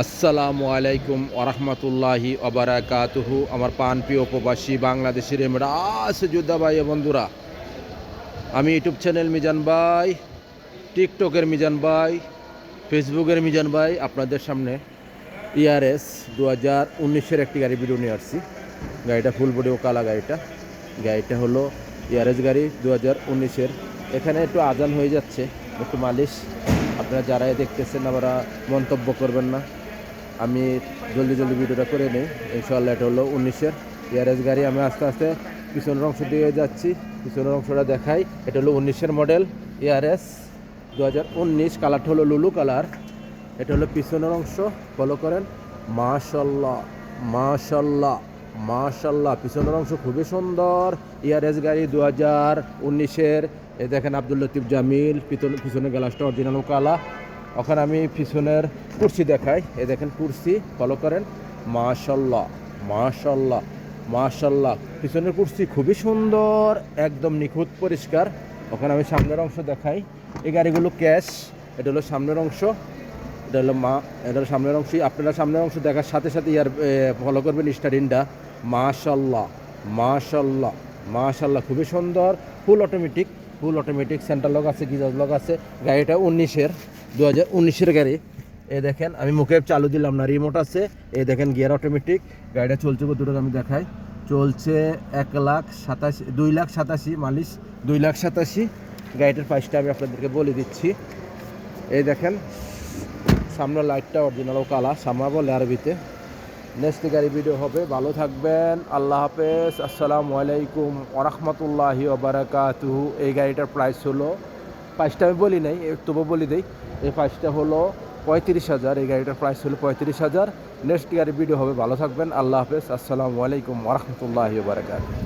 আসসালামু আলাইকুম ওরহমতুল্লাহি ওবারাকাতুহু। আমার প্রিয় প্রবাসী বাংলাদেশের এমরাস যোদ্ধা ভাই বন্ধুরা, আমি ইউটিউব চ্যানেল মিজান ভাই, টিকটকের মিজান ভাই, ফেসবুকের মিজান ভাই আপনাদের সামনে ERS 2019-এর একটি গাড়ি ভিডিও নিয়ে আসছি। গাড়িটা ফুল বডি ও কালা গাড়িটা হলো ERS গাড়ি 2019-এর। এখানে একটু আজান হয়ে যাচ্ছে, একটু মালিশ। আপনারা যারাই দেখতেছেন আমরা মন্তব্য করবেন না, আমি জলদি ভিডিওটা করে নিই। ইনশাআল্লাহ এটা হলো 19-এর ERS গাড়ি। আমি আস্তে আস্তে পিছনের অংশ দিয়ে যাচ্ছি, পিছনের অংশটা দেখাই। এটা হলো 19-এর মডেল ERS 2019, কালারটা হলো লুলু কালার। এটা হলো পিছনের অংশ, ফলো করেন। মাশাল্লাহ মাশাল্লাহ মাশাল্লাহ, পিছনের অংশ খুবই সুন্দর। ERS গাড়ি 2019-এর। এই দেখেন আব্দুল লতিফ জামিল, পিছনের গ্লাসটা অরিজিনাল কালা। ওখানে আমি পিছনের কুরসি দেখাই। এই দেখেন কুরসি, ফলো করেন। মাশাল্লাহ মাশাল্লাহ মাশাল্লাহ, পিছনের কুরসি খুবই সুন্দর, একদম নিখুঁত পরিষ্কার। ওখানে আমি সামনের অংশ দেখাই। এই গাড়িগুলো ক্যাশ। এটা হলো সামনের অংশ, এটা হলো সামনের অংশই। আপনারা সামনের অংশ দেখার সাথে সাথে ফলো করবেন স্টারিংটা। মাশাল্লাহ মাশাল্লাহ মাশাল্লাহ, খুবই সুন্দর। ফুল অটোমেটিক সেন্টার লক আছে, গিজার লক আছে। গাড়িটা 2019-এর গাড়ি। এই দেখেন আমি মুখে চালু দিলাম না, রিমোট আছে। এই দেখেন গিয়ার অটোমেটিক। গাড়িটা চলছে কতটুকু আমি দেখাই। চলছে 2,87,000 মালিশ 2,87,000। গাড়িটার প্রাইসটা আমি আপনাদেরকে বলে দিচ্ছি। এই দেখেন সামনের লাইটটা অরিজিনাল কালা, সামা বলে আরবিতে। নেক্সট গাড়ি ভিডিও হবে। ভালো থাকবেন, আল্লাহ হাফেজ, আসসালামু আলাইকুম ওরহমতুল্লাহি ওবারাকাতুহু। এই গাড়িটার প্রাইসটা আমি বলি নাই, তবু বলি দিই। এই প্রাইসটা হলো 35,000। এই গাড়িটার প্রাইস হলো 35,000। নেক্সট গাড়ি ভিডিও হবে। ভালো থাকবেন, আল্লাহ হাফেজ, আসসালামু আলাইকুম ওরহমতুল্লাহি ওবারাকাতুহু।